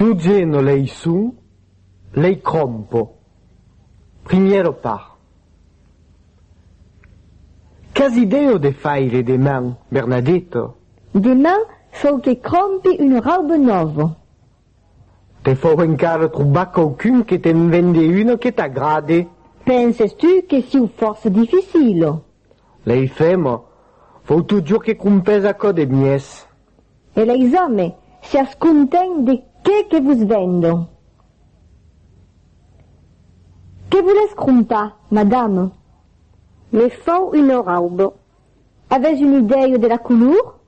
Tu geno lei su, lei crompo. Primiero par. Qu'has ideo de faire demain, Bernadetto? Demain, faut que crompi une robe nova. Te faut encara trobar qualcun que te'n vende una que t'agrade. Penses-tu que c'est force difficile? Lei femo, faut toujours que compès a co de mies. Et les hommes, se content de que vous vendent. Que voulez crompa, madame? Me faut une robe. Avez une idée de la couleur?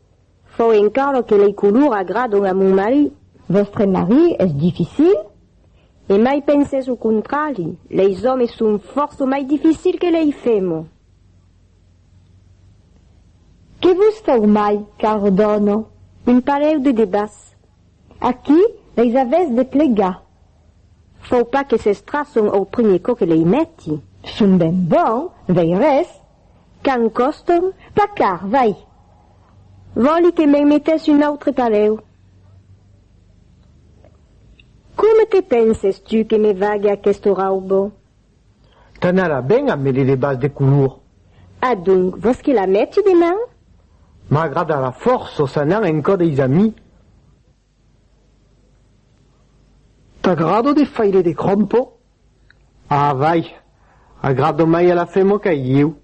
Faut encore que les couleurs agradent à mon mari. Votre mari est difficile? Et mai penses au contraire, les hommes sont force mai difficiles que les femmes. Que vous formez, Cardone? Une pareille de débats. À qui les avez de pléga? Faut pas que ces strass sont au premier coup que les mettent. Sont ben bons, veilleres. Qu'en costent? Pas car, vaille. Voli que me mettes une autre pareille. Come te penses-tu que me vague à cette robe? T'en as ben a mêler les bases de couleurs. Ah donc, vos que la metti demain? M'agrade à la force, au s'en a encore des amis. T'agrado de faire des crompo? Ah, vai. Agrado mai a la femo que io.